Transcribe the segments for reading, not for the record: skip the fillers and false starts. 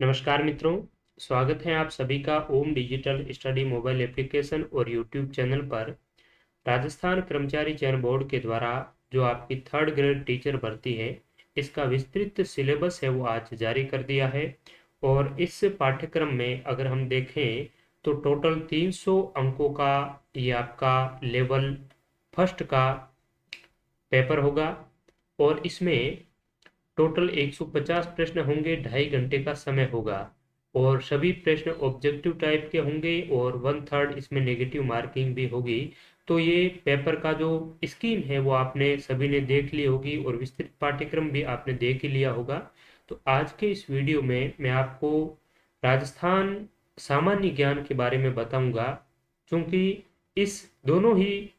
नमस्कार मित्रों, स्वागत है आप सभी का ओम डिजिटल स्टडी मोबाइल एप्लीकेशन और यूट्यूब चैनल पर। राजस्थान कर्मचारी चयन बोर्ड के द्वारा जो आपकी थर्ड ग्रेड टीचर भर्ती है, इसका विस्तृत सिलेबस है वो आज जारी कर दिया है। और इस पाठ्यक्रम में अगर हम देखें तो टोटल 300 अंकों का ये आपका लेवल फर्स्ट का पेपर होगा। और इसमें टोटल 150 प्रश्न होंगे, 2.5 घंटे का समय होगा। और सभी प्रश्न ऑब्जेक्टिव टाइप के होंगे और 1/3 इसमें नेगेटिव मार्किंग भी होगी। तो ये पेपर का जो स्कीम है वो आपने सभी ने देख ली होगी और विस्तृत पाठ्यक्रम भी आपने देख ही लिया होगा। तो आज के इस वीडियो में मैं आपको राजस्थान सामान्य ज्ञान के बारे में बताऊंगा, क्योंकि इस दोनों ही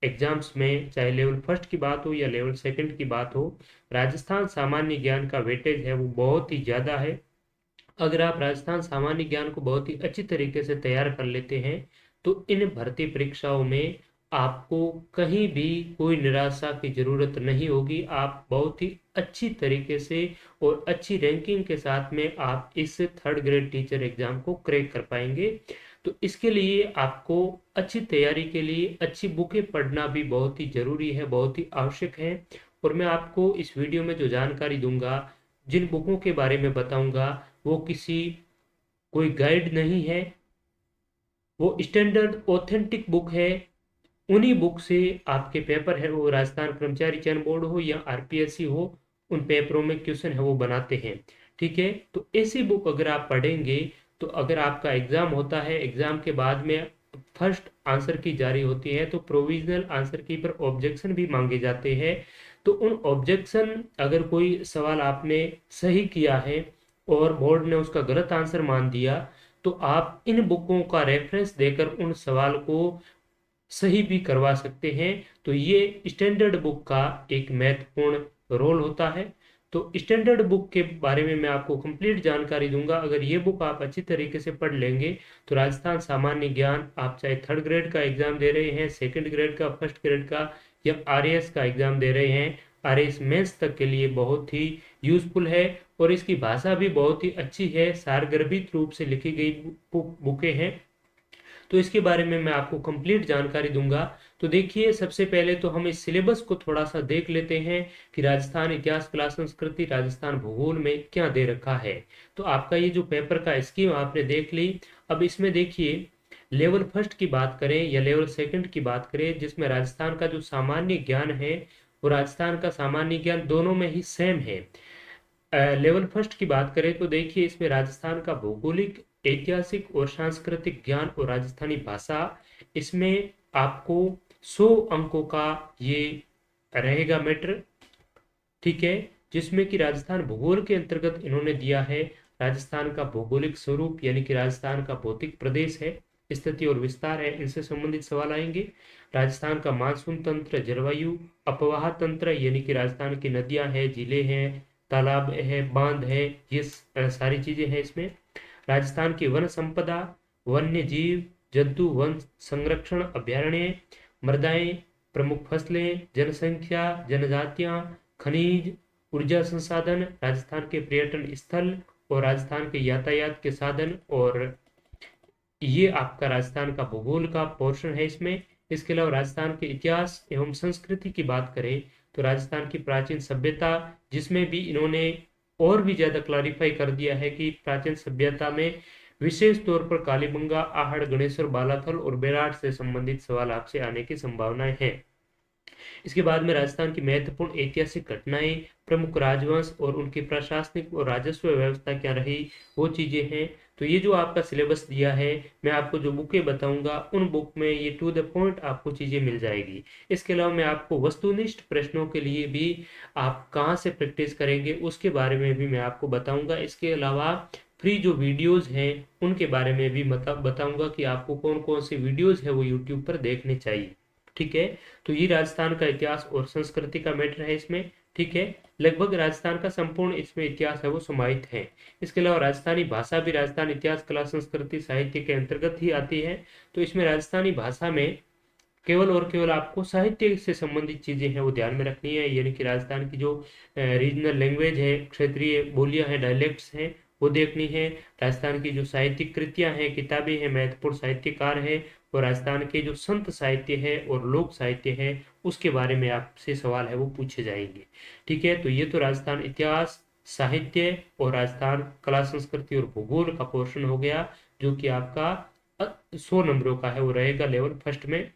एग्जाम्स में, चाहे लेवल फर्स्ट की बात हो या लेवल सेकंड की बात हो, राजस्थान सामान्य ज्ञान का वेटेज है वो बहुत ही ज़्यादा है। अगर आप राजस्थान सामान्य ज्ञान को बहुत ही अच्छी तरीके से तैयार कर लेते हैं तो इन भर्ती परीक्षाओं में आपको कहीं भी कोई निराशा की ज़रूरत नहीं होगी। आप बहुत ही अच्छी तरीके से और अच्छी रैंकिंग के साथ में आप इस थर्ड ग्रेड टीचर एग्ज़ाम को क्रैक कर पाएंगे। तो इसके लिए आपको अच्छी तैयारी के लिए अच्छी बुकें पढ़ना भी बहुत ही ज़रूरी है, बहुत ही आवश्यक है। और मैं आपको इस वीडियो में जो जानकारी दूंगा, जिन बुकों के बारे में बताऊंगा, वो किसी कोई गाइड नहीं है, वो स्टैंडर्ड ऑथेंटिक बुक है। उन्हीं बुक से आपके पेपर है वो राजस्थान कर्मचारी चयन बोर्ड हो या आरपीएससी हो, उन पेपरों में क्वेश्चन है वो बनाते हैं। ठीक है, तो ऐसी बुक अगर आप पढ़ेंगे तो अगर आपका एग्जाम होता है, एग्जाम के बाद में फर्स्ट आंसर की जारी होती है तो प्रोविजनल आंसर की पर ऑब्जेक्शन भी मांगे जाते हैं। तो उन ऑब्जेक्शन, अगर कोई सवाल आपने सही किया है और बोर्ड ने उसका गलत आंसर मान दिया, तो आप इन बुकों का रेफरेंस देकर उन सवाल को सही भी करवा सकते हैं। तो ये स्टैंडर्ड बुक का एक महत्वपूर्ण रोल होता है। तो स्टैंडर्ड बुक के बारे में मैं आपको कंप्लीट जानकारी दूंगा। अगर ये बुक आप अच्छी तरीके से पढ़ लेंगे तो राजस्थान सामान्य ज्ञान, आप चाहे थर्ड ग्रेड का एग्जाम दे रहे हैं, सेकंड ग्रेड का, फर्स्ट ग्रेड का या आरएएस का एग्जाम दे रहे हैं, आरएएस मेंस तक के लिए बहुत ही यूजफुल है। और इसकी भाषा भी बहुत ही अच्छी है, सारगर्भित रूप से लिखी गई बुकें हैं। तो इसके बारे में मैं आपको कंप्लीट जानकारी दूंगा। तो देखिए, सबसे पहले तो हम इस सिलेबस को थोड़ा सा देख लेते हैं कि राजस्थान इतिहास, कला, संस्कृति, राजस्थान भूगोल में क्या दे रखा है। तो आपका ये जो पेपर का स्कीम आपने देख ली। अब इसमें देखिए, लेवल फर्स्ट की बात करें या लेवल सेकंड की बात करें, जिसमें राजस्थान का जो सामान्य ज्ञान है वो राजस्थान का सामान्य ज्ञान दोनों में ही सेम है। लेवल फर्स्ट की बात करें तो देखिए, इसमें राजस्थान का भौगोलिक, ऐतिहासिक और सांस्कृतिक ज्ञान और राजस्थानी भाषा, इसमें आपको 100 अंकों का ये रहेगा मैटर। ठीक है, जिसमें कि राजस्थान भूगोल के अंतर्गत इन्होंने दिया है राजस्थान का भौगोलिक स्वरूप, यानी कि राजस्थान का भौतिक प्रदेश है, स्थिति और विस्तार है, इनसे संबंधित सवाल आएंगे। राजस्थान का मानसून तंत्र, जलवायु, अपवाह तंत्र, यानी कि राजस्थान की नदियां हैं, झीलें हैं, तालाब है, बांध है, ये सारी चीजें हैं इसमें। राजस्थान की वन संपदा, वन्य जीव जंतु, वन संरक्षण अभ्यारण्य, मृदाएं, प्रमुख फसलें, जनसंख्या, जनजातियां, खनिज, ऊर्जा संसाधन, राजस्थान के पर्यटन स्थल और राजस्थान के यातायात के साधन। और ये आपका राजस्थान का भूगोल का पोर्शन है इसमें। इसके अलावा राजस्थान के इतिहास एवं संस्कृति की बात करें तो राजस्थान की प्राचीन सभ्यता, जिसमें भी इन्होंने और भी ज्यादा क्लैरिफाई कर दिया है कि प्राचीन सभ्यता में विशेष तौर पर कालीबंगा, आहड़, गणेश्वर, बालाथल और बेराट से संबंधित सवाल आपसे आने की संभावनाएं हैं। इसके बाद में राजस्थान की महत्वपूर्ण ऐतिहासिक घटनाएं, प्रमुख राजवंश और उनकी प्रशासनिक और राजस्व व्यवस्था क्या रही, वो चीजें हैं। तो ये जो आपका सिलेबस दिया है, मैं आपको जो बुकें बताऊंगा उन बुक में ये टू द पॉइंट आपको चीजें मिल जाएगी। इसके अलावा मैं आपको वस्तुनिष्ठ प्रश्नों के लिए भी आप कहाँ से प्रैक्टिस करेंगे उसके बारे में भी मैं आपको बताऊंगा। इसके अलावा फ्री जो वीडियोज हैं उनके बारे में भी बताऊंगा कि आपको कौन कौन सी वीडियोज है वो यूट्यूब पर देखने चाहिए। ठीक है, तो ये राजस्थान का इतिहास और संस्कृति का मैटर है इसमें। ठीक है, लगभग राजस्थान का संपूर्ण इसमें इतिहास है वो समाहित है। इसके अलावा राजस्थानी भाषा भी राजस्थान इतिहास, कला, संस्कृति, साहित्य के अंतर्गत ही आती है। तो इसमें राजस्थानी भाषा में केवल और केवल आपको साहित्य से संबंधित चीजें हैं वो ध्यान में रखनी है, यानी कि राजस्थान की जो रीजनल लैंग्वेज है, क्षेत्रीय बोलियां हैं, डायलेक्ट्स हैं, वो देखनी है। राजस्थान की जो साहित्यिक कृतियां हैं, किताबें हैं, महत्वपूर्ण साहित्यकार है, और राजस्थान के जो संत साहित्य है और लोक साहित्य है उसके बारे में आपसे सवाल है वो पूछे जाएंगे। ठीक है, तो ये तो राजस्थान इतिहास, साहित्य और राजस्थान कला संस्कृति और भूगोल का पोर्शन हो गया, जो कि आपका 100 नंबरों का है, वो रहेगा लेवल फर्स्ट में।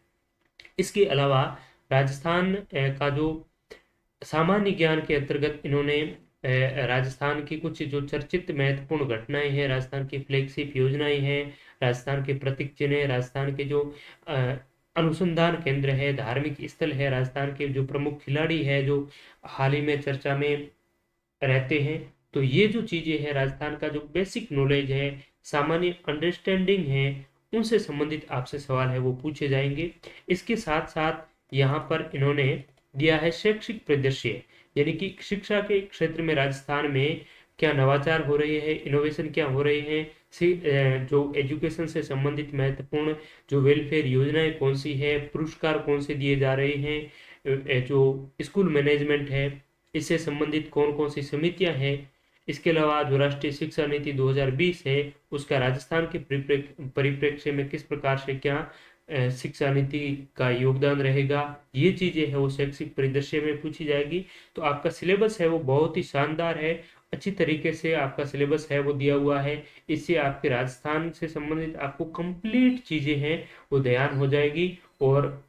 इसके अलावा राजस्थान का जो सामान्य ज्ञान के अंतर्गत इन्होंने राजस्थान की कुछ जो चर्चित महत्वपूर्ण घटनाएं हैं, राजस्थान की फ्लैगशिप योजनाएं हैं, राजस्थान के प्रतीक चिन्ह है, राजस्थान के जो अ, अनुसंधान केंद्र है, धार्मिक स्थल है, राजस्थान के जो प्रमुख खिलाड़ी है जो हाल ही में चर्चा में रहते हैं, तो ये जो चीजें हैं, राजस्थान का जो बेसिक नॉलेज है, सामान्य अंडरस्टैंडिंग है, उनसे संबंधित आपसे सवाल है वो पूछे जाएंगे। इसके साथ साथ यहाँ पर इन्होंने दिया है शैक्षिक परिदृश्य, यानी कि शिक्षा के क्षेत्र में राजस्थान में क्या नवाचार हो रहे हैं, इनोवेशन क्या हो रहे हैं, जो एजुकेशन से संबंधित महत्वपूर्ण जो वेलफेयर योजनाएं कौन सी है, पुरस्कार कौन से दिए जा रहे हैं, जो स्कूल मैनेजमेंट है इससे संबंधित कौन कौन सी समितियां हैं। इसके अलावा जो राष्ट्रीय शिक्षा नीति 2020 है उसका राजस्थान के परिप्रेक्ष्य में किस प्रकार से क्या शिक्षा नीति का योगदान रहेगा, ये चीजें है वो शैक्षिक परिदृश्य में पूछी जाएगी। तो आपका सिलेबस है वो बहुत ही शानदार है, अच्छी तरीके से आपका सिलेबस है वो दिया हुआ है। इससे आपके राजस्थान से संबंधित आपको कंप्लीट चीजें हैं वो ध्यान हो जाएगी, और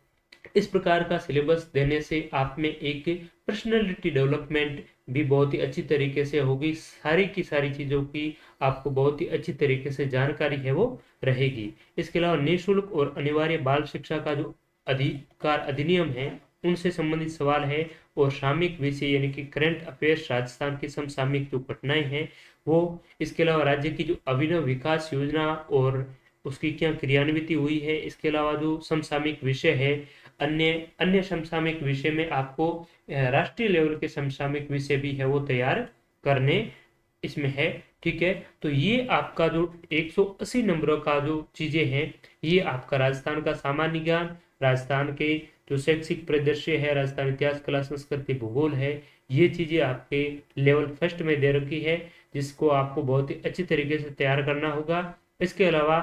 इस प्रकार का सिलेबस देने से आप में एक पर्सनैलिटी डेवलपमेंट भी बहुत ही अच्छी तरीके से होगी, सारी की सारी चीज़ों की आपको बहुत ही अच्छी तरीके से जानकारी है वो रहेगी। इसके अलावा निःशुल्क और अनिवार्य बाल शिक्षा का जो अधिकार अधिनियम है उनसे संबंधित सवाल है, और सामयिक विषय यानी कि करंट अफेयर्स राजस्थान की समसामयिक जो घटनाएं हैं वो, इसके अलावा राज्य की जो अभिनव विकास योजना और उसकी क्या क्रियान्विति हुई है, इसके अलावा जो समसामयिक विषय है, अन्य अन्य समसामयिक विषय में आपको राष्ट्रीय लेवल के समसामयिक विषय भी है वो तैयार करने इसमें है। ठीक है, तो ये आपका जो 180 नंबरों का जो चीजें हैं, ये आपका राजस्थान का सामान्य ज्ञान, राजस्थान के जो शैक्षिक परिदृश्य है, राजस्थान इतिहास कला संस्कृति भूगोल है, ये चीजें आपके लेवल फर्स्ट में दे रखी है, जिसको आपको बहुत ही अच्छी तरीके से तैयार करना होगा। इसके अलावा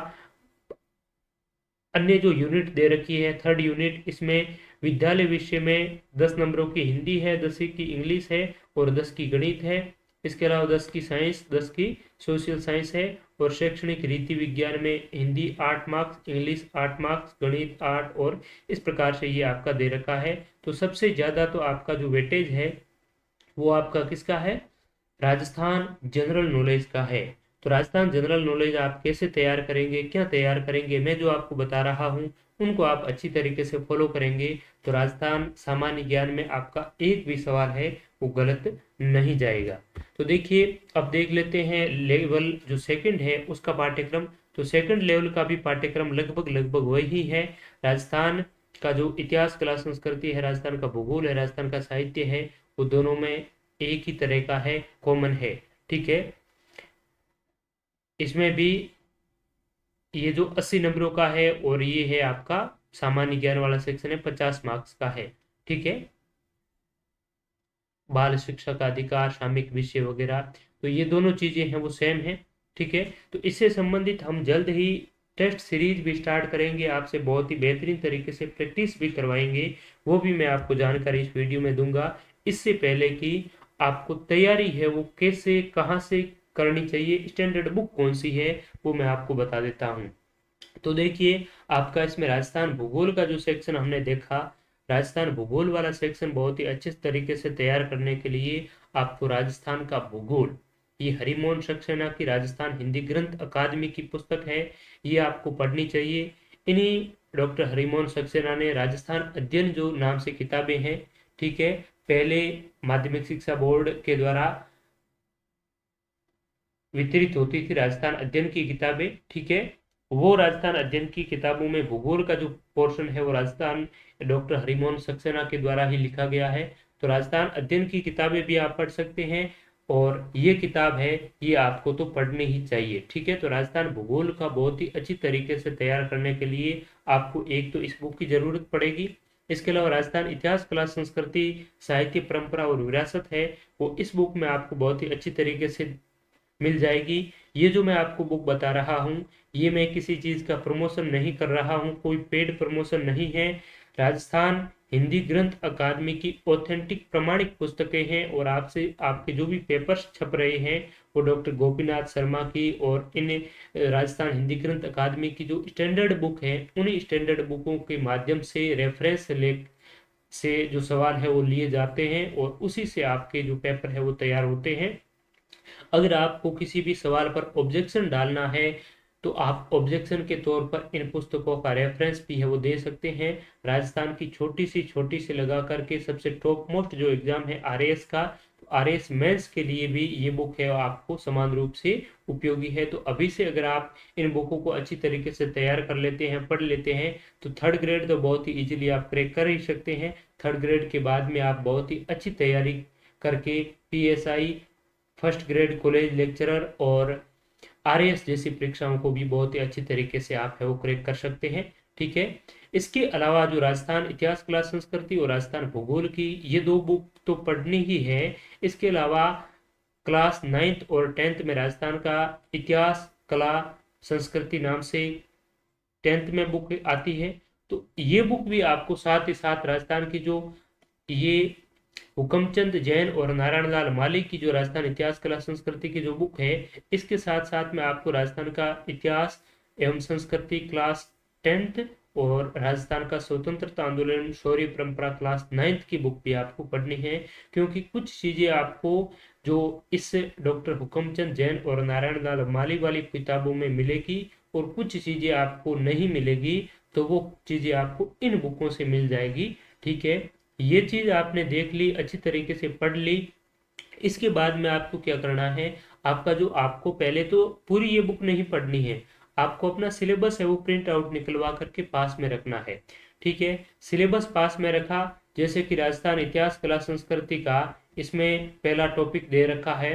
अन्य जो यूनिट दे रखी है, थर्ड यूनिट, इसमें विद्यालय विषय में 10 नंबरों की हिंदी है, 10 की इंग्लिश है और 10 की गणित है। इसके अलावा 10 की साइंस, 10 की सोशल साइंस है, और शैक्षणिक रीति विज्ञान में हिंदी 8 मार्क्स, इंग्लिश 8 मार्क्स, गणित 8, और इस प्रकार से ये आपका दे रखा है। तो सबसे ज़्यादा तो आपका जो वेटेज है वो आपका किसका है, राजस्थान जनरल नॉलेज का है। तो राजस्थान जनरल नॉलेज आप कैसे तैयार करेंगे, क्या तैयार करेंगे, मैं जो आपको बता रहा हूँ उनको आप अच्छी तरीके से फॉलो करेंगे तो राजस्थान सामान्य ज्ञान में आपका एक भी सवाल है वो गलत नहीं जाएगा। तो देखिए अब देख लेते हैं लेवल जो सेकंड है उसका पाठ्यक्रम। तो सेकंड लेवल का भी पाठ्यक्रम लगभग लगभग वही है। राजस्थान का जो इतिहास कला संस्कृति है, राजस्थान का भूगोल है, राजस्थान का साहित्य है, वो दोनों में एक ही तरह का है, कॉमन है। ठीक है, इसमें भी ये जो 80 नंबरों का है और ये है आपका सामान्य ज्ञान वाला सेक्शन है, 50 मार्क्स का है। ठीक है, बाल शिक्षा का अधिकार, सामयिक विषय वगैरह, तो ये दोनों चीजें हैं वो सेम है। ठीक है, तो इससे संबंधित हम जल्द ही टेस्ट सीरीज भी स्टार्ट करेंगे, आपसे बहुत ही बेहतरीन तरीके से प्रैक्टिस भी करवाएंगे, वो भी मैं आपको जानकारी इस वीडियो में दूंगा। इससे पहले कि आपको तैयारी है वो कैसे कहाँ से करनी चाहिए, स्टैंडर्ड बुक कौन सी है वो मैं आपको बता देता हूँ। तो देखिए आपका इसमें राजस्थान भूगोल का जो सेक्शन हमने देखा, राजस्थान भूगोल वाला सेक्शन बहुत ही अच्छे तरीके से तैयार करने के लिए आपको राजस्थान का भूगोल, ये हरिमोहन सक्सेना की राजस्थान हिंदी ग्रंथ अकादमी की पुस्तक है, ये आपको पढ़नी चाहिए। इन्हीं डॉक्टर हरिमोहन सक्सेना ने राजस्थान अध्ययन जो नाम से किताबें हैं, ठीक है, पहले माध्यमिक शिक्षा बोर्ड के द्वारा वितरित होती थी राजस्थान अध्ययन की किताबें। ठीक है, वो राजस्थान अध्ययन की किताबों में भूगोल का जो पोर्शन है वो राजस्थान डॉक्टर हरिमोहन सक्सेना के द्वारा ही लिखा गया है। तो राजस्थान अध्ययन की किताबें भी आप पढ़ सकते हैं, और ये किताब है ये आपको तो पढ़नी ही चाहिए। ठीक है, तो राजस्थान भूगोल का बहुत ही अच्छी तरीके से तैयार करने के लिए आपको एक तो इस बुक की जरूरत पड़ेगी। इसके अलावा राजस्थान इतिहास कला संस्कृति साहित्य परंपरा और विरासत है, वो इस बुक में आपको बहुत ही अच्छी तरीके से मिल जाएगी। ये जो मैं आपको बुक बता रहा हूँ, ये मैं किसी चीज़ का प्रमोशन नहीं कर रहा हूँ, कोई पेड प्रमोशन नहीं है। राजस्थान हिंदी ग्रंथ अकादमी की ऑथेंटिक प्रमाणिक पुस्तकें हैं, और आपसे आपके जो भी पेपर्स छप रहे हैं वो डॉक्टर गोपीनाथ शर्मा की और इन राजस्थान हिंदी ग्रंथ अकादमी की जो स्टैंडर्ड बुक है, उन्हीं स्टैंडर्ड बुकों के माध्यम से रेफरेंस ले से जो सवाल है वो लिए जाते हैं, और उसी से आपके जो पेपर है वो तैयार होते हैं। अगर आपको किसी भी सवाल पर ऑब्जेक्शन डालना है तो आप ऑब्जेक्शन के तौर पर इन पुस्तकों का रेफरेंस भी है वो दे सकते हैं। राजस्थान की छोटी सी लगा करके सबसे टॉप मोस्ट जो एग्जाम है आरएएस का, तो आरएएस मेंस के लिए भी ये बुक है आपको समान रूप से उपयोगी है। तो अभी से अगर आप इन बुकों को अच्छी तरीके से तैयार कर लेते हैं, पढ़ लेते हैं, तो थर्ड ग्रेड तो बहुत ही इजीली आप क्रैक कर ही सकते हैं। थर्ड ग्रेड के बाद में आप बहुत ही अच्छी तैयारी करके PSI, first grade college lecturer और आरएएस जैसी परीक्षाओं को भी बहुत ही अच्छी तरीके से आप है वो क्रैक कर सकते हैं। ठीक है। इसके अलावा जो राजस्थान इतिहास, कला, संस्कृति और राजस्थान भूगोल की ये दो बुक तो पढ़नी ही है। इसके अलावा क्लास 9th और 10th में राजस्थान का इतिहास, कला, संस्कृति नाम से 10th में बुक आती है, तो ये बुक भी आपको साथ ही साथ राजस्थान की जो ये हुकमचंद जैन और नारायण लाल माली की जो राजस्थान इतिहास, कला, संस्कृति की जो बुक है, इसके साथ साथ में आपको राजस्थान का इतिहास एवं संस्कृति क्लास 10th और राजस्थान का स्वतंत्रता आंदोलन शौर्य परंपरा क्लास 9th की बुक भी आपको पढ़नी है। क्योंकि कुछ चीजें आपको जो इस डॉक्टर हुकमचंद जैन और नारायण लाल माली वाली किताबों में मिलेगी और कुछ चीजें आपको नहीं मिलेगी, तो वो चीजें आपको इन बुकों से मिल जाएगी। ठीक है। ये चीज आपने देख ली, अच्छी तरीके से पढ़ ली। इसके बाद में आपको क्या करना है, आपका जो आपको पहले तो पूरी ये बुक नहीं पढ़नी है, आपको अपना सिलेबस है वो प्रिंट आउट निकलवा करके पास में रखना है। ठीक है। सिलेबस पास में रखा, जैसे कि राजस्थान इतिहास, कला, संस्कृति का इसमें पहला टॉपिक दे रखा है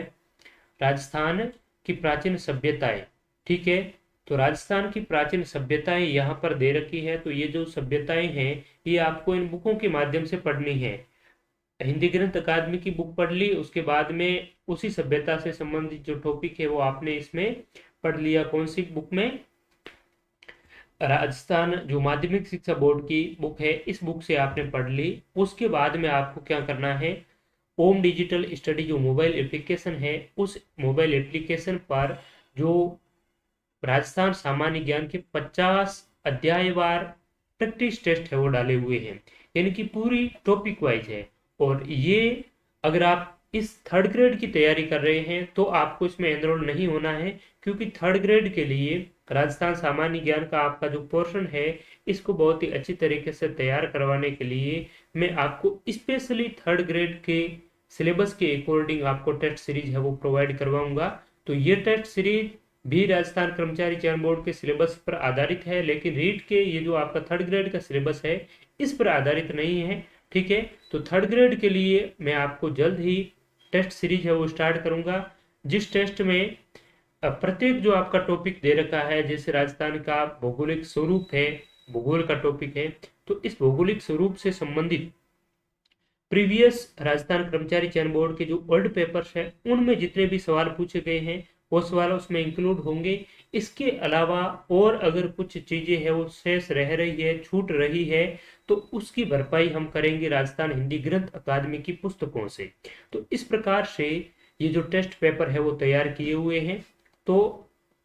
राजस्थान की प्राचीन सभ्यताएं। ठीक है। तो राजस्थान की प्राचीन सभ्यताएं यहाँ पर दे रखी है, तो ये जो सभ्यताएं हैं ये आपको इन बुकों के माध्यम से पढ़नी है। हिंदी ग्रंथ अकादमी की बुक पढ़ ली, उसके बाद में उसी सभ्यता से संबंधित जो टॉपिक है वो आपने इसमें पढ़ लिया। कौन सी बुक में? राजस्थान जो माध्यमिक शिक्षा बोर्ड की बुक है, इस बुक से आपने पढ़ ली। उसके बाद में आपको क्या करना है, ओम डिजिटल स्टडी जो मोबाइल एप्लीकेशन है, उस मोबाइल एप्लीकेशन पर जो राजस्थान सामान्य ज्ञान के 50 अध्यायवार प्रैक्टिस टेस्ट है वो डाले हुए हैं, यानी कि पूरी टॉपिक वाइज है। और ये अगर आप इस थर्ड ग्रेड की तैयारी कर रहे हैं तो आपको इसमें एनरोल नहीं होना है, क्योंकि थर्ड ग्रेड के लिए राजस्थान सामान्य ज्ञान का आपका जो पोर्शन है इसको बहुत ही अच्छी तरीके से तैयार करवाने के लिए मैं आपको स्पेशली थर्ड ग्रेड के सिलेबस के अकॉर्डिंग आपको टेस्ट सीरीज है वो प्रोवाइड करवाऊंगा। तो ये टेस्ट सीरीज भी राजस्थान कर्मचारी चयन बोर्ड के सिलेबस पर आधारित है, लेकिन रीट के ये जो आपका थर्ड ग्रेड का सिलेबस है इस पर आधारित नहीं है। ठीक है। तो थर्ड ग्रेड के लिए मैं आपको जल्द ही टेस्ट सीरीज है वो स्टार्ट करूंगा, जिस टेस्ट में प्रत्येक जो आपका टॉपिक दे रखा है, जैसे राजस्थान का भौगोलिक स्वरूप है, भूगोल का टॉपिक है, तो इस भौगोलिक स्वरूप से संबंधित प्रीवियस राजस्थान कर्मचारी चयन बोर्ड के जो ओल्ड पेपर्स है उनमें जितने भी सवाल पूछे गए हैं वो सवाल उसमें इंक्लूड होंगे। इसके अलावा और अगर कुछ चीजें हैं वो शेष रह रही है, छूट रही है, तो उसकी भरपाई हम करेंगे राजस्थान हिंदी ग्रंथ अकादमी की पुस्तकों से। तो इस प्रकार से ये जो टेस्ट पेपर है वो तैयार किए हुए हैं। तो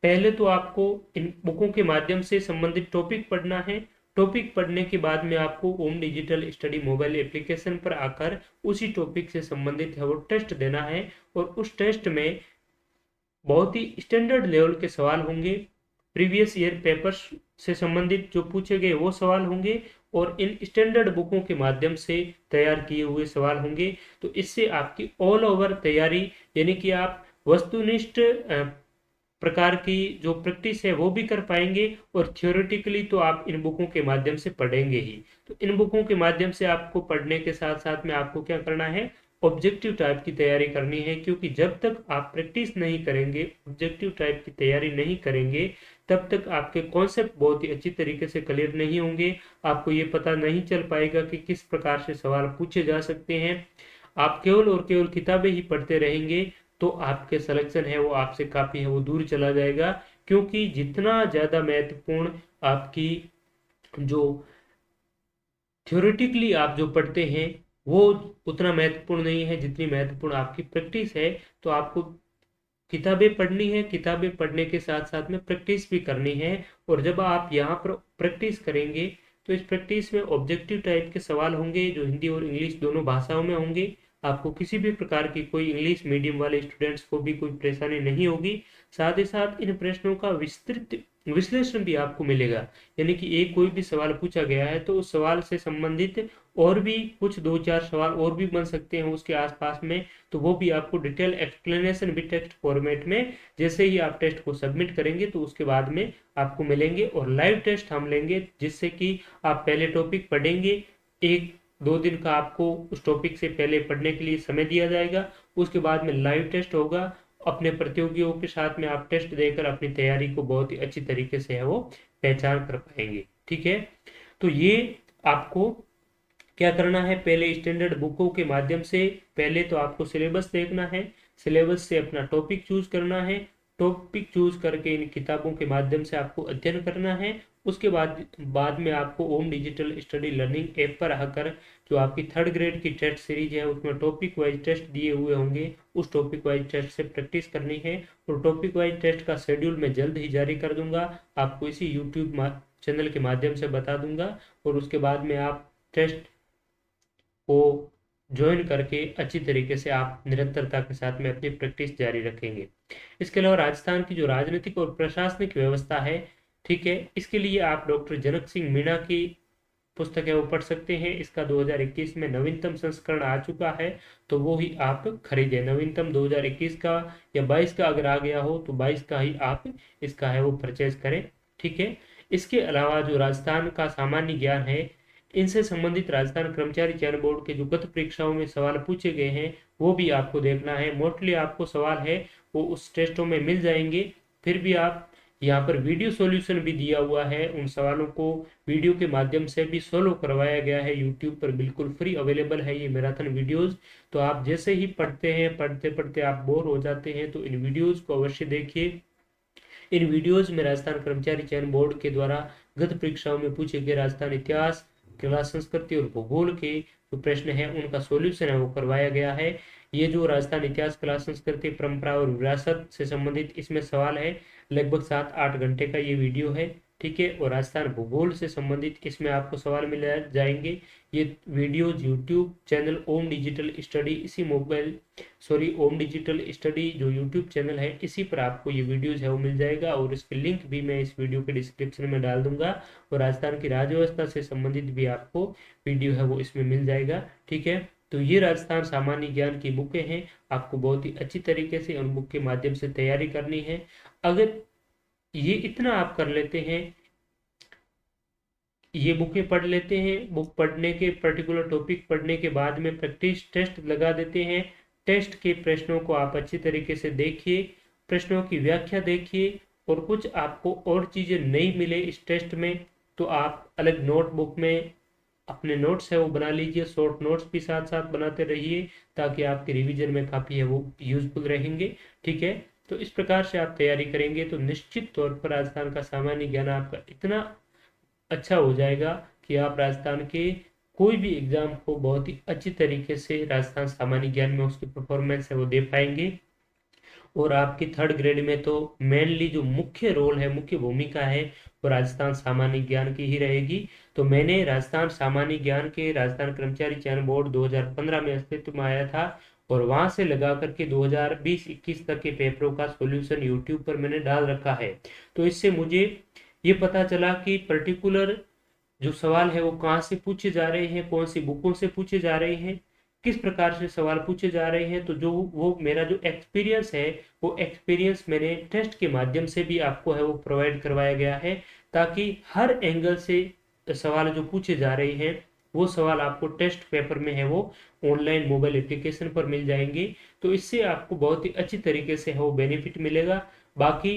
पहले तो आपको इन बुकों के माध्यम से संबंधित टॉपिक पढ़ना है। टॉपिक पढ़ने के बाद में आपको ओम डिजिटल स्टडी मोबाइल एप्लीकेशन पर आकर उसी टॉपिक से संबंधित है वो टेस्ट देना है, और उस टेस्ट में बहुत ही स्टैंडर्ड लेवल के सवाल होंगे, प्रीवियस ईयर पेपर्स से संबंधित जो पूछे गए वो सवाल होंगे, और इन स्टैंडर्ड बुकों के माध्यम से तैयार किए हुए सवाल होंगे। तो इससे आपकी ऑल ओवर तैयारी, यानी कि आप वस्तुनिष्ठ प्रकार की जो प्रैक्टिस है वो भी कर पाएंगे, और थियोरेटिकली तो आप इन बुकों के माध्यम से पढ़ेंगे ही। तो इन बुकों के माध्यम से आपको पढ़ने के साथ साथ में आपको क्या करना है, ऑब्जेक्टिव टाइप की तैयारी करनी है। क्योंकि जब तक आप प्रैक्टिस नहीं करेंगे, ऑब्जेक्टिव टाइप की तैयारी नहीं करेंगे, तब तक आपके कॉन्सेप्ट बहुत ही अच्छी तरीके से क्लियर नहीं होंगे। आपको ये पता नहीं चल पाएगा कि किस प्रकार से सवाल पूछे जा सकते हैं। आप केवल और केवल किताबें ही पढ़ते रहेंगे तो आपके सिलेक्शन है वो आपसे काफ़ी है वो दूर चला जाएगा, क्योंकि जितना ज़्यादा महत्वपूर्ण आपकी जो थ्योरेटिकली आप जो पढ़ते हैं वो उतना महत्वपूर्ण नहीं है जितनी महत्वपूर्ण आपकी प्रैक्टिस है। तो आपको किताबें पढ़नी है, किताबें पढ़ने के साथ साथ में प्रैक्टिस भी करनी है। और जब आप यहाँ पर प्रैक्टिस करेंगे तो इस प्रैक्टिस में ऑब्जेक्टिव टाइप के सवाल होंगे जो हिंदी और इंग्लिश दोनों भाषाओं में होंगे। आपको किसी भी प्रकार की कोई इंग्लिश मीडियम वाले स्टूडेंट्स को भी कोई परेशानी नहीं होगी। साथ ही साथ इन प्रश्नों का विस्तृत विश्लेषण भी आपको मिलेगा, यानी कि एक कोई भी सवाल पूछा गया है तो उस सवाल से संबंधित और भी कुछ दो चार सवाल और भी बन सकते हैं उसके आसपास में, तो वो भी आपको डिटेल एक्सप्लेनेशन भी टेक्स्ट फॉर्मेट में जैसे ही आप टेस्ट को सबमिट करेंगे तो उसके बाद में आपको मिलेंगे। और लाइव टेस्ट हम लेंगे जिससे कि आप पहले टॉपिक पढ़ेंगे, एक दो दिन का आपको उस टॉपिक से पहले पढ़ने के लिए समय दिया जाएगा, उसके बाद में लाइव टेस्ट होगा। अपने प्रतियोगियों के साथ में आप टेस्ट देकर अपनी तैयारी को बहुत ही अच्छी तरीके से है वो पहचान कर पाएंगे। ठीक है, तो ये आपको क्या करना है, पहले स्टैंडर्ड बुकों के माध्यम से पहले तो आपको सिलेबस देखना है, सिलेबस से अपना टॉपिक चूज करना है, टॉपिक चूज करके इन किताबों के माध्यम से आपको अध्ययन करना है। उसके बाद में आपको ओम डिजिटल स्टडी लर्निंग ऐप पर आकर जो आपकी थर्ड ग्रेड की टेस्ट सीरीज है उसमें टॉपिक वाइज टेस्ट दिए हुए होंगे, उस टॉपिक वाइज टेस्ट से प्रैक्टिस करनी है। और टॉपिक वाइज टेस्ट का शेड्यूल मैं जल्द ही जारी कर दूंगा, आपको इसी यूट्यूब चैनल के माध्यम से बता दूंगा। और उसके बाद में आप टेस्ट को ज्वाइन करके अच्छी तरीके से आप निरंतरता के साथ में अपनी प्रैक्टिस जारी रखेंगे। इसके अलावा राजस्थान की जो राजनीतिक और प्रशासनिक व्यवस्था है, ठीक है, इसके लिए आप डॉक्टर जनक सिंह मीणा की पुस्तक है वो पढ़ सकते हैं। इसका 2021 में नवीनतम संस्करण आ चुका है, तो वो ही आप खरीदें। नवीनतम 2021 का या 22 का अगर आ गया हो तो 22 का ही आप इसका है वो परचेज करें। ठीक है, इसके अलावा जो राजस्थान का सामान्य ज्ञान है, इनसे संबंधित राजस्थान कर्मचारी चयन बोर्ड के जो गत परीक्षाओं में सवाल पूछे गए हैं वो भी आपको देखना है। मोस्टली आपको सवाल है वो उस टेस्टों में मिल जाएंगे, फिर भी आप यहाँ पर वीडियो सॉल्यूशन भी दिया हुआ है, उन सवालों को वीडियो के माध्यम से भी सोल्व करवाया गया है। यूट्यूब पर बिल्कुल फ्री अवेलेबल है ये मैराथन वीडियोस। तो आप जैसे ही पढ़ते हैं, पढ़ते पढ़ते आप बोर हो जाते हैं तो इन वीडियोस को अवश्य देखिए। इन वीडियोस में राजस्थान कर्मचारी चयन बोर्ड के द्वारा गत परीक्षाओं में पूछे गए राजस्थान इतिहास, कला, संस्कृति और भूगोल के जो प्रश्न है उनका सॉल्यूशन है वो करवाया गया है। ये जो राजस्थान इतिहास, कला, संस्कृति, परंपरा और विरासत से संबंधित इसमें सवाल है, लगभग 7-8 घंटे का ये वीडियो है। ठीक है, और राजस्थान भूगोल से संबंधित इसमें आपको सवाल मिल जाएंगे। ये वीडियोज यूट्यूब चैनल ओम डिजिटल स्टडी, इसी ओम डिजिटल स्टडी जो यूट्यूब चैनल है इसी पर आपको ये वीडियोज है वो मिल जाएगा। और इसके लिंक भी मैं इस वीडियो के डिस्क्रिप्शन में डाल दूंगा। और राजस्थान की राज्य व्यवस्था से संबंधित भी आपको वीडियो है वो इसमें मिल जाएगा। ठीक है, तो ये राजस्थान सामान्य ज्ञान की बुकें हैं, आपको बहुत ही अच्छी तरीके से उन बुक के माध्यम से तैयारी करनी है। अगर ये इतना आप कर लेते हैं, ये बुकें पढ़ लेते हैं, बुक पढ़ने के पर्टिकुलर टॉपिक पढ़ने के बाद में प्रैक्टिस टेस्ट लगा देते हैं। टेस्ट के प्रश्नों को आप अच्छी तरीके से देखिए, प्रश्नों की व्याख्या देखिए, और कुछ आपको और चीज़ें नहीं मिले इस टेस्ट में तो आप अलग नोटबुक में अपने नोट्स है वो बना लीजिए, शॉर्ट नोट्स भी साथ साथ बनाते रहिए ताकि आपके रिवीजन में काफ़ी है वो यूजफुल रहेंगे। ठीक है, तो इस प्रकार से आप तैयारी करेंगे तो निश्चित तौर पर राजस्थान का सामान्य ज्ञान आपका इतना अच्छा हो जाएगा कि आप राजस्थान के कोई भी एग्जाम को बहुत ही अच्छी तरीके से राजस्थान सामान्य ज्ञान में उसकी परफॉर्मेंस है वो दे पाएंगे। और आपकी थर्ड ग्रेड में तो मेनली जो मुख्य रोल है, मुख्य भूमिका है वो राजस्थान सामान्य ज्ञान की ही रहेगी। तो मैंने राजस्थान सामान्य ज्ञान के राजस्थान कर्मचारी चयन बोर्ड 2015 में अस्तित्व में आया था और वहां से लगा करके 2020-21 तक के पेपरों का सॉल्यूशन यूट्यूब पर मैंने डाल रखा है। तो इससे मुझे ये पता चला कि पर्टिकुलर जो सवाल है वो कहाँ से पूछे जा रहे हैं, कौन सी बुकों से पूछे जा रहे हैं, किस प्रकार से सवाल पूछे जा रहे हैं। तो जो वो मेरा जो एक्सपीरियंस है वो एक्सपीरियंस मैंने टेस्ट के माध्यम से भी आपको है वो प्रोवाइड करवाया गया है, ताकि हर एंगल से सवाल जो पूछे जा रहे हैं वो सवाल आपको टेस्ट पेपर में है वो ऑनलाइन मोबाइल एप्लीकेशन पर मिल जाएंगे। तो इससे आपको बहुत ही अच्छी तरीके से है वो बेनिफिट मिलेगा। बाकी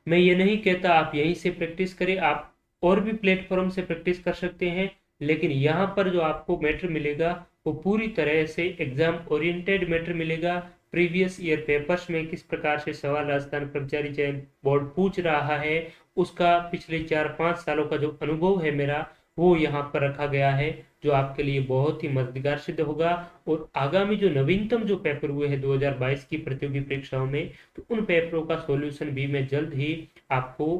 मैं ये नहीं कहता आप यहीं से प्रैक्टिस करें, आप और भी प्लेटफॉर्म से प्रैक्टिस कर सकते हैं, लेकिन यहाँ पर जो आपको मैटर मिलेगा वो पूरी तरह से एग्जाम ओरिएंटेड मैटर मिलेगा। प्रीवियस ईयर पेपर्स में किस प्रकार से सवाल राजस्थान कर्मचारी चयन बोर्ड पूछ रहा है, उसका पिछले 4-5 सालों का जो अनुभव है मेरा, वो यहाँ पर रखा गया है, जो आपके लिए बहुत ही मददगार सिद्ध होगा। और आगामी जो नवीनतम जो पेपर हुए हैं 2022 की प्रतियोगी परीक्षाओं में, तो उन पेपरों का सॉल्यूशन भी मैं जल्द ही आपको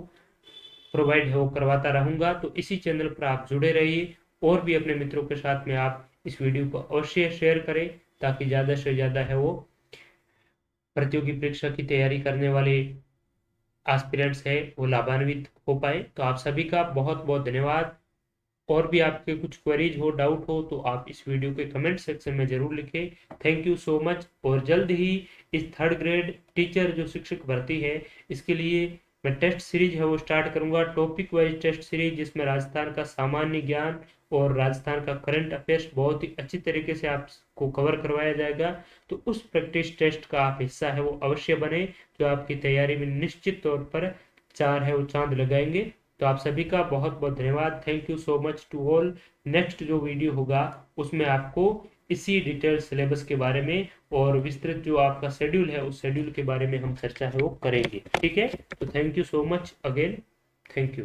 प्रोवाइड है वो करवाता रहूंगा। तो इसी चैनल पर आप जुड़े रहिए, और भी अपने मित्रों के साथ में आप इस वीडियो को अवश्य शेयर करें, ताकि ज़्यादा से ज़्यादा है वो प्रतियोगी परीक्षा की तैयारी करने वाले एस्पिरेंट्स है वो लाभान्वित हो पाए। तो आप सभी का बहुत बहुत धन्यवाद। और भी आपके कुछ क्वेरीज हो, डाउट हो, तो आप इस वीडियो के कमेंट सेक्शन में जरूर लिखें। Thank you so much. और जल्द ही इस थर्ड ग्रेड टीचर जो शिक्षक भर्ती है, इसके लिए मैं टेस्ट सीरीज है वो स्टार्ट करूंगा, टॉपिक वाइज टेस्ट सीरीज, जिसमें राजस्थान का सामान्य ज्ञान और राजस्थान का करंट अफेयर्स बहुत ही अच्छी तरीके से आपको कवर करवाया जाएगा। तो उस प्रैक्टिस टेस्ट का आप हिस्सा है वो अवश्य बने, जो आपकी तैयारी में निश्चित तौर पर चार है वो चांद लगाएंगे। तो आप सभी का बहुत बहुत धन्यवाद। Thank you so much to all. Next जो वीडियो होगा उसमें आपको इसी डिटेल सिलेबस के बारे में और विस्तृत जो आपका शेड्यूल है उस शेड्यूल के बारे में हम चर्चा है वो करेंगे। ठीक है, तो thank you so much again. Thank you.